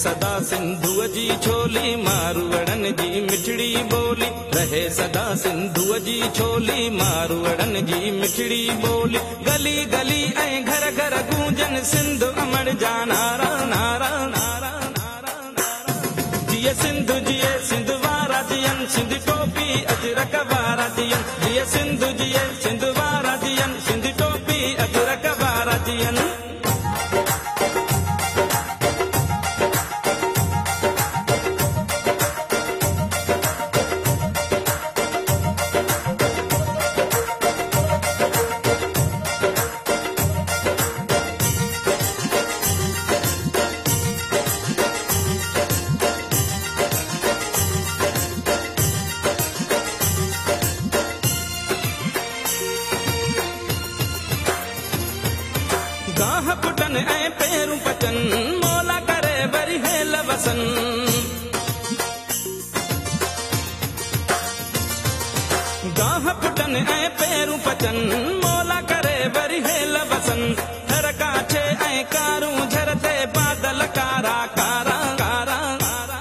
सदा सिंधुअ जी छोली मारवड़न जी मिठड़ी बोली। रहे सदा सिंधुअ जी छोली मारवड़न जी मिठड़ी बोली। गली गली ऐं घर घर गूंजन सिंधु अमर जा नारा नारा नारा नारा नारा। जिए सिंधु जिए सिंधु वारा जियन सिंधी टोपी अजरक वारा जियन। जिए सिंधु जिए सिंधु वारा जियन सिंधी टोपी अजरक वारा जियन। गाह पुटन ऐं पेरूं पचन मोला करे वरी हेल वसन। गाह पुटन ऐं पेरूं पचन मोला करे वरी हेल वसन। थर काछे ऐं कारूं झरते बादल कारा कारा कारा कारा।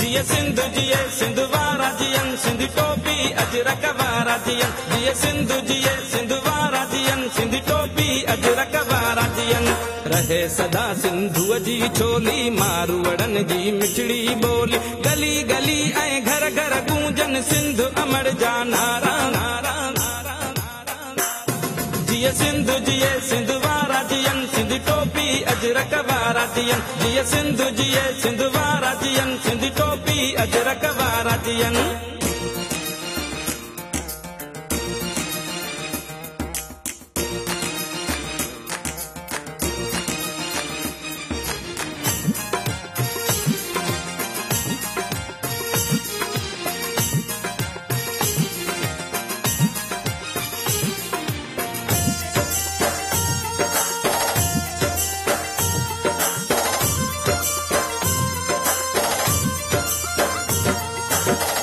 जिए सिंधु जिए सिंधु वारा जियन सिंधी टोपी अजरक वारा जियन। जिए सिंधु जिए सिंधु वारा जियन सिंधी टोपी अजरक वारा जियन। रहे सदा सिंधुअ जी छोली मारवड़न जी मिठड़ी बोली। गली गली ऐं घर घर गूंजन सिंधु अमर जा नारा नारा नारा नारा। जिए सिंधु जिए सिंधु वारा जियन सिंधी टोपी अजरक वारा जियन। जिए सिंधु जिए सिंधु वारा जियन सिंधी टोपी अजरक वारा जियन।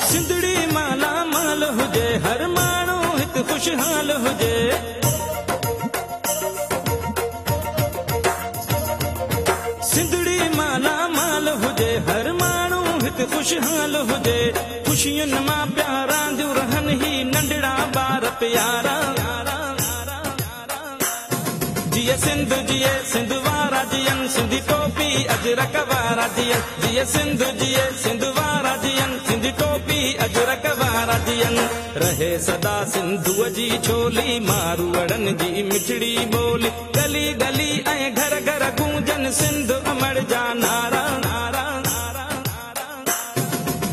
सिंधड़ी माला माल हुजे हर माण्हू हित खुशहाल हुजे। सिंधड़ी माला माल हुजे हर माण्हू हित खुशहाल हुजे। खुशियुनि मां प्यारा दियूं रहन ही नंढड़ा ॿार प्यारा। जिए सिंधु जिए सिंधु वारा जियन सिंधी टोपी अजरक वारा जियन। जिए सिंधु जिए सिंधु वारा जियन सिंधी टोपी अजरक वारा जियन। रहे सदा सिंधुअ जी छोली मारवड़न जी मिठड़ी बोली। गली गली ऐं घर घर गूंजन सिंधु अमर जा नारा नारा नारा नारा।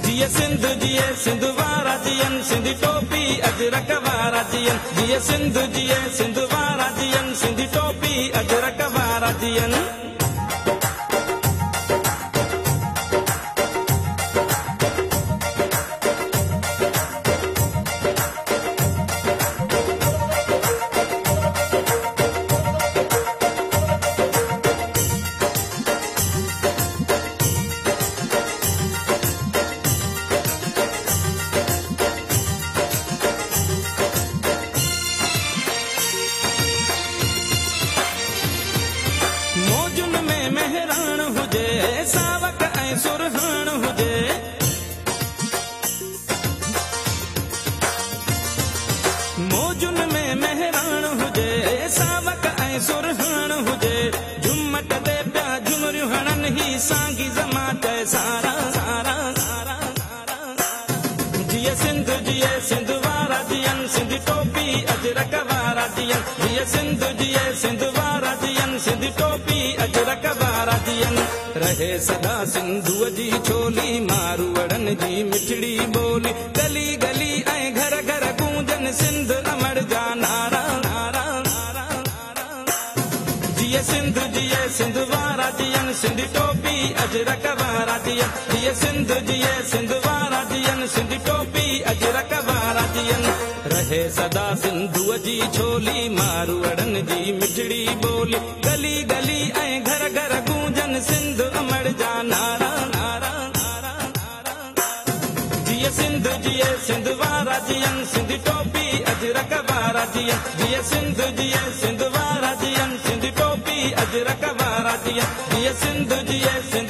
जिए सिंधु जिए सिंधु वारा जियन सिंधी टोपी अजरक वारा जियन। जिए सिंधु जिए सिंधु वारा जियन सिंधी टोपी अजरक वारा जियन। मौजुन में मेहरान हुजे सावक ऐं सुरहान हुजे। मौजुन में मेहरान हुजे सावक ऐं सुरहान हुजे। झुमट दे प्या झुमरियूं हणन ही सांगी जमात सारा सारा सारा सारा। जिए सिंधु जिए सिंधु वारा जियन सिंधी टोपी अजरक वारा जियन। जिए सिंधु जिए सिंधु वारा जियन सिंधी टोपी अजरक वारा जियन। रहे सदा सिंधुअ जी छोली मारवड़न जी मिठड़ी बोली। गली गली ऐं घर घर गूंजन सिंधु अमर जा नारा नारा नारा नारा। जिए सिंधु जिए सिंधु वारा जियन सिंधी टोपी अजरक वारा जियन। जिए सिंधु जिए सिंधु वारा जियन सिंधी टोपी अजरक वारा जियन। रहे सदा सिंधुअ जी छोली मारवड़न जी मिठड़ी बोली। गली गली ऐं घर घर गूंजन सिंधु अमर जा नारा नारा नारा नारा। जिए सिंधु जिए सिंधु वारा जियन सिंधी टोपी अजरक वारा जियन। जिए सिंधु जिए सिंधु वारा जियन सिंधी टोपी अजरक वारा जियन। ये सिंधु जी